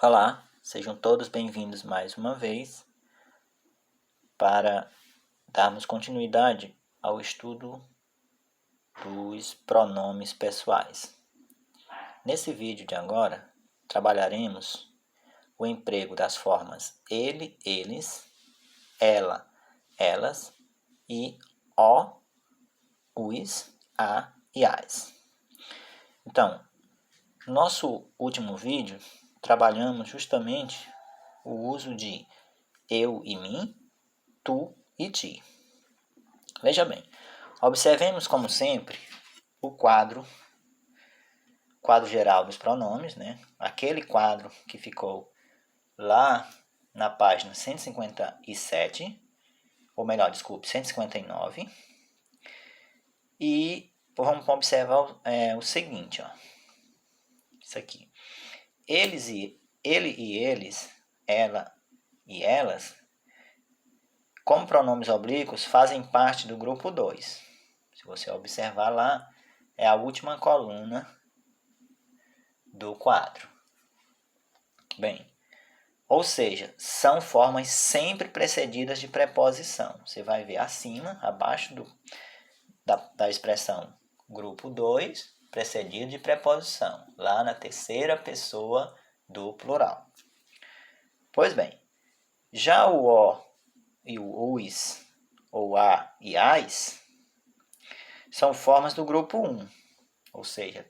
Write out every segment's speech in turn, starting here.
Olá, sejam todos bem-vindos mais uma vez para darmos continuidade ao estudo dos pronomes pessoais. Nesse vídeo de agora, trabalharemos o emprego das formas ele, eles, ela, elas e o, os, a e as. Então, no nosso último vídeo, trabalhamos justamente o uso de eu e mim, tu e ti. Veja bem, observemos como sempre o quadro geral dos pronomes, né? Aquele quadro que ficou lá na página 157, ou melhor, desculpe, 159. E vamos observar o seguinte, ó. Isso aqui. Ele e eles, ela e elas, como pronomes oblíquos, fazem parte do grupo 2. Se você observar lá, é a última coluna do quadro. Bem, ou seja, são formas sempre precedidas de preposição. Você vai ver acima, abaixo da expressão grupo 2, precedido de preposição, lá na terceira pessoa do plural. Pois bem, já o o e o os, ou a e as, são formas do grupo 1, ou seja,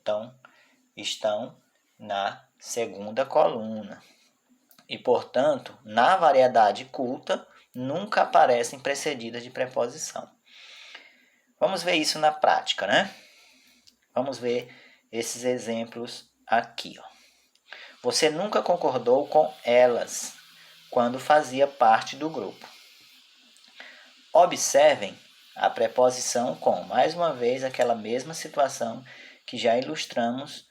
estão na segunda coluna. E, portanto, na variedade culta, nunca aparecem precedidas de preposição. Vamos ver isso na prática, né? Vamos ver esses exemplos aqui, ó. Você nunca concordou com elas quando fazia parte do grupo. Observem a preposição com, mais uma vez, aquela mesma situação que já ilustramos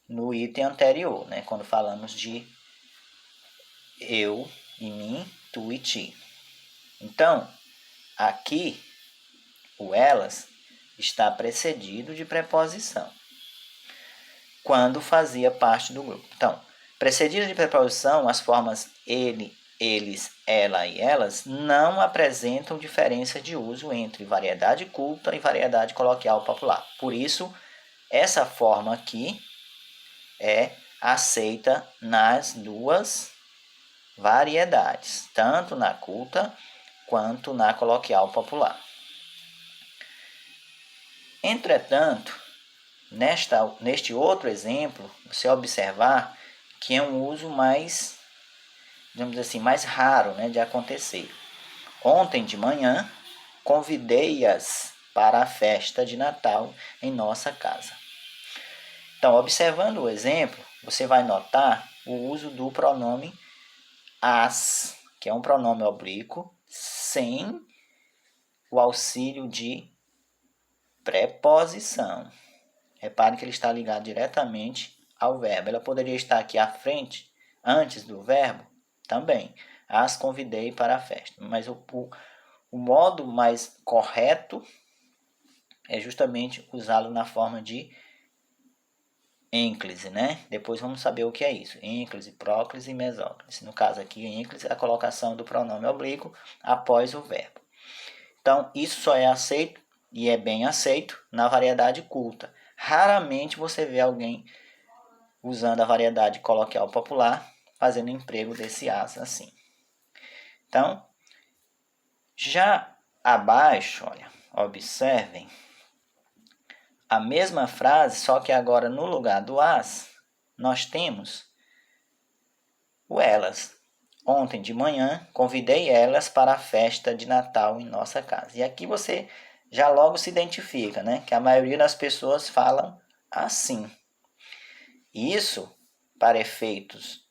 no item anterior, né? Quando falamos de eu e mim, tu e ti. Então, aqui, o elas está precedido de preposição, quando fazia parte do grupo. Então, precedido de preposição, as formas ele, eles, ela e elas não apresentam diferença de uso entre variedade culta e variedade coloquial popular. Por isso, essa forma aqui é aceita nas duas variedades, tanto na culta quanto na coloquial popular. Entretanto, neste outro exemplo, você observar que é um uso mais, digamos assim, mais raro, né, de acontecer. Ontem de manhã, convidei-as para a festa de Natal em nossa casa. Então, observando o exemplo, você vai notar o uso do pronome as, que é um pronome oblíquo, sem o auxílio de preposição. Repare que ele está ligado diretamente ao verbo. Ela poderia estar aqui à frente, antes do verbo, também. As convidei para a festa. Mas o modo mais correto é justamente usá-lo na forma de ênclise, né? Depois vamos saber o que é isso. Ênclise, próclise e mesóclise. No caso aqui, ênclise é a colocação do pronome oblíquo após o verbo. Então, isso só é aceito e é bem aceito na variedade culta. Raramente você vê alguém usando a variedade coloquial popular fazendo emprego desse as assim. Então, já abaixo, olha, observem a mesma frase, só que agora no lugar do as, nós temos o elas. Ontem de manhã, convidei elas para a festa de Natal em nossa casa. E aqui você já logo se identifica, né? Que a maioria das pessoas falam assim. Isso, para efeitos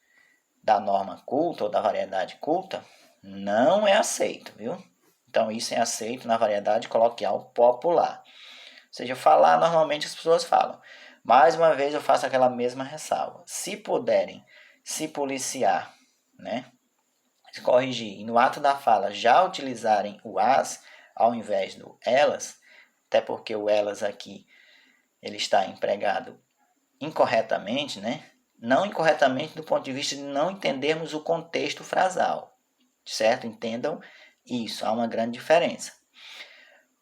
da norma culta ou da variedade culta, não é aceito, viu? Então, isso é aceito na variedade coloquial popular. Ou seja, falar, normalmente as pessoas falam. Mais uma vez, eu faço aquela mesma ressalva. Se puderem se policiar, né? Se corrigir e no ato da fala já utilizarem o as ao invés do elas, até porque o elas aqui ele está empregado incorretamente, né? não incorretamente do ponto de vista de não entendermos o contexto frasal, certo? Entendam isso, há uma grande diferença.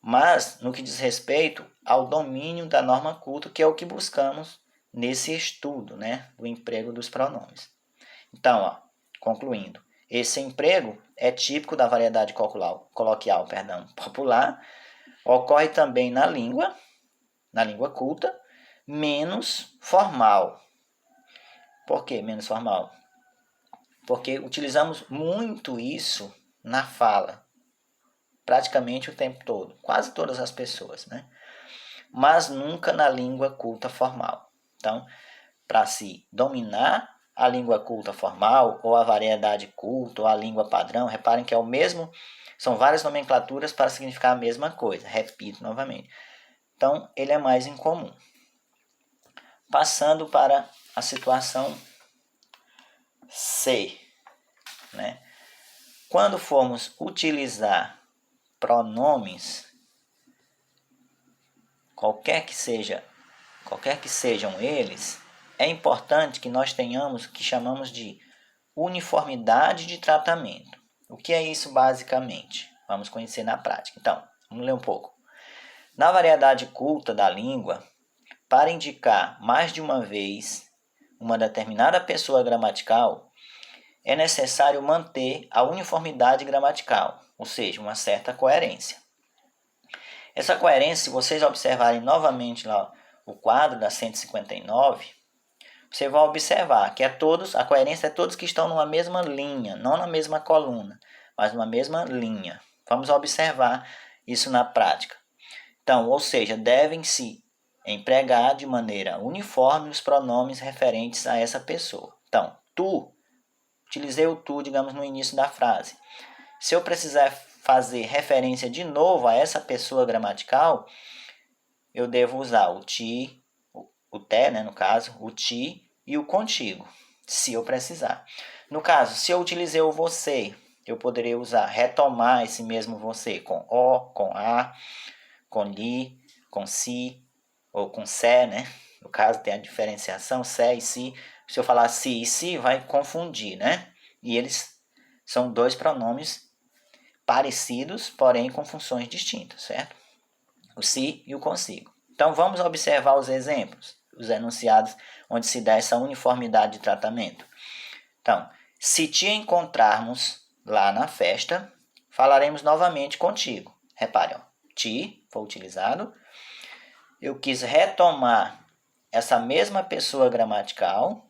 Mas, no que diz respeito ao domínio da norma culta, que é o que buscamos nesse estudo, né, do emprego dos pronomes. Então, ó, concluindo, esse emprego é típico da variedade coloquial popular, ocorre também na língua culta, menos formal. Por que menos formal? Porque utilizamos muito isso na fala, praticamente o tempo todo, quase todas as pessoas, né? Mas nunca na língua culta formal. Então, para se dominar a língua culta formal, ou a variedade culta, ou a língua padrão, reparem que é o mesmo, são várias nomenclaturas para significar a mesma coisa, repito novamente. Então, ele é mais incomum. Passando para a situação C, né? Quando formos utilizar pronomes, qualquer que sejam eles, é importante que nós tenhamos o que chamamos de uniformidade de tratamento. O que é isso basicamente? Vamos conhecer na prática. Então, vamos ler um pouco. Na variedade culta da língua, para indicar mais de uma vez uma determinada pessoa gramatical, é necessário manter a uniformidade gramatical, ou seja, uma certa coerência. Essa coerência, se vocês observarem novamente lá o quadro da 159, você vai observar que a coerência é todos que estão numa mesma linha, não na mesma coluna, mas numa mesma linha. Vamos observar isso na prática. Então, ou seja, devem-se empregar de maneira uniforme os pronomes referentes a essa pessoa. Então, tu, utilizei o tu, digamos, no início da frase. Se eu precisar fazer referência de novo a essa pessoa gramatical, eu devo usar o ti, o te, né, no caso, o ti e o contigo, se eu precisar. No caso, se eu utilizei o você, eu poderia usar, retomar esse mesmo você com o, com a, com li, com si ou com se, né? No caso tem a diferenciação se e si. Se eu falar si e si, vai confundir, né? E eles são dois pronomes parecidos, porém com funções distintas, certo? O si e o consigo. Então vamos observar os exemplos, os enunciados onde se dá essa uniformidade de tratamento. Então, se te encontrarmos lá na festa, falaremos novamente contigo. Repare, ó, ti foi utilizado. Eu quis retomar essa mesma pessoa gramatical,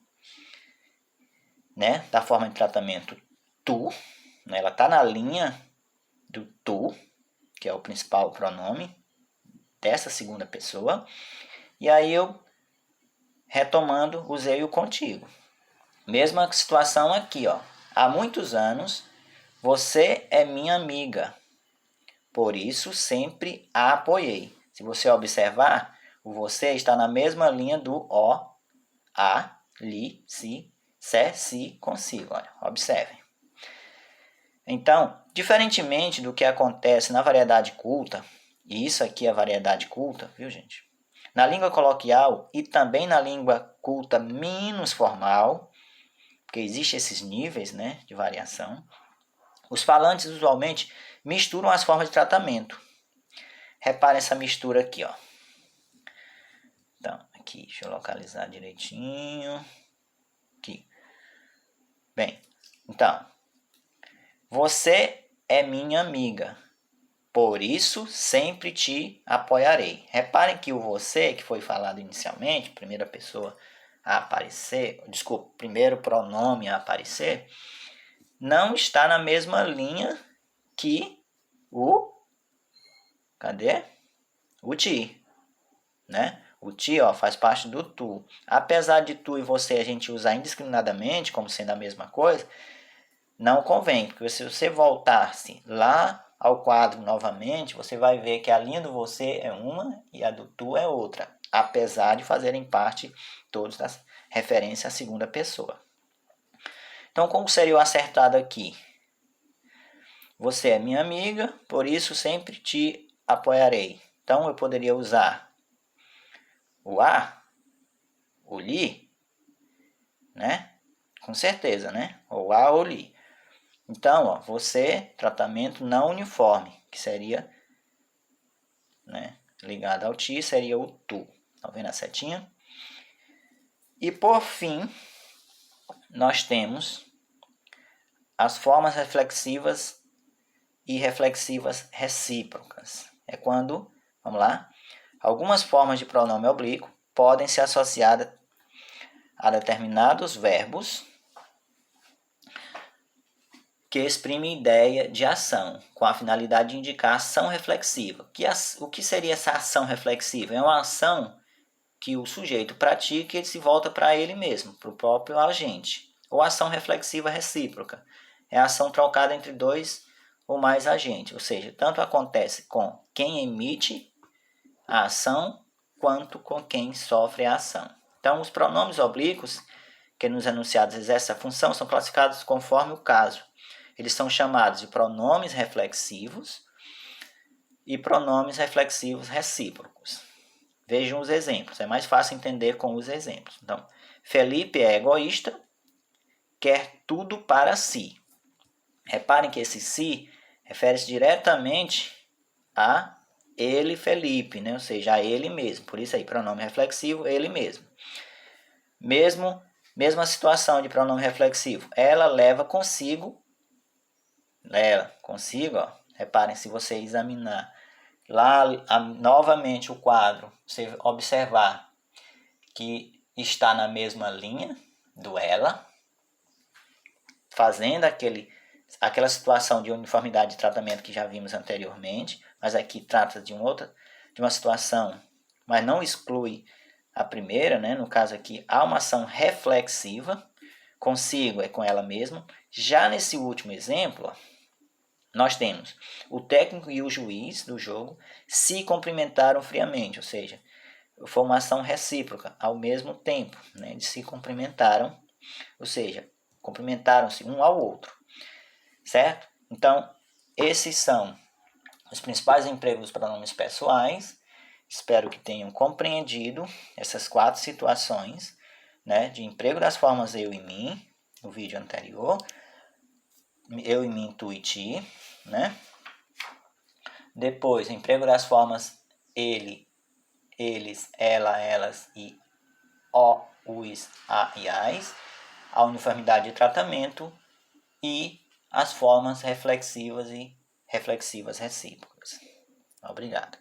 né, da forma de tratamento tu, né, ela está na linha do tu, que é o principal pronome dessa segunda pessoa, e aí eu, retomando, usei o contigo. Mesma situação aqui, ó. Há muitos anos, você é minha amiga, por isso sempre a apoiei. Se você observar, o você está na mesma linha do o, a, li, si, se, si, consigo. Olha, observem. Então, diferentemente do que acontece na variedade culta, e isso aqui é a variedade culta, viu gente? Na língua coloquial e também na língua culta menos formal, porque existem esses níveis, né, de variação, os falantes usualmente misturam as formas de tratamento. Reparem essa mistura aqui, ó. Então, aqui, deixa eu localizar direitinho. Aqui. Bem, então, você é minha amiga, por isso sempre te apoiarei. Reparem que o você, que foi falado inicialmente, primeira pessoa a aparecer, desculpa, primeiro pronome a aparecer, não está na mesma linha que o, cadê? O ti, né? O ti, ó, faz parte do tu. Apesar de tu e você a gente usar indiscriminadamente, como sendo a mesma coisa, não convém, porque se você voltar-se lá ao quadro novamente, você vai ver que a linha do você é uma e a do tu é outra, apesar de fazerem parte todos das referências à segunda pessoa. Então, como seria o acertado aqui? Você é minha amiga, por isso sempre te apoiarei. Então, eu poderia usar o a, o li, né? Com certeza, né? Ou a ou li. Então, ó, você, tratamento não uniforme, que seria, né, ligado ao ti, seria o tu. Tá vendo a setinha? E por fim, nós temos as formas reflexivas e reflexivas recíprocas. É quando, vamos lá, algumas formas de pronome oblíquo podem ser associadas a determinados verbos que exprimem ideia de ação, com a finalidade de indicar ação reflexiva. O que seria essa ação reflexiva? É uma ação que o sujeito pratica e ele se volta para ele mesmo, para o próprio agente. Ou ação reflexiva recíproca. É a ação trocada entre dois ou mais agentes, ou seja, tanto acontece com quem emite a ação quanto com quem sofre a ação. Então, os pronomes oblíquos que nos enunciados exercem essa função são classificados conforme o caso. Eles são chamados de pronomes reflexivos e pronomes reflexivos recíprocos. Vejam os exemplos, é mais fácil entender com os exemplos. Então, Felipe é egoísta, quer tudo para si. Reparem que esse si refere-se diretamente a ele, Felipe, né? Ou seja, a ele mesmo. Por isso aí, pronome reflexivo, ele mesmo. Mesma situação de pronome reflexivo. Ela leva consigo, ó. Reparem, se você examinar lá novamente o quadro, você observar que está na mesma linha do ela, fazendo aquela situação de uniformidade de tratamento que já vimos anteriormente, mas aqui trata de uma situação, mas não exclui a primeira, né? No caso aqui, há uma ação reflexiva, consigo é com ela mesma. Já nesse último exemplo, ó, nós temos o técnico e o juiz do jogo se cumprimentaram friamente, ou seja, foi uma ação recíproca ao mesmo tempo, né? Eles se cumprimentaram, ou seja, cumprimentaram-se um ao outro, certo? Então, esses são os principais empregos dos pronomes pessoais. Espero que tenham compreendido essas 4 situações, né, de emprego das formas eu e mim, no vídeo anterior. Eu e mim, tu e ti, né? Depois, emprego das formas ele, eles, ela, elas e o, os, a e as. A uniformidade de tratamento e as formas reflexivas e reflexivas recíprocas. Obrigado.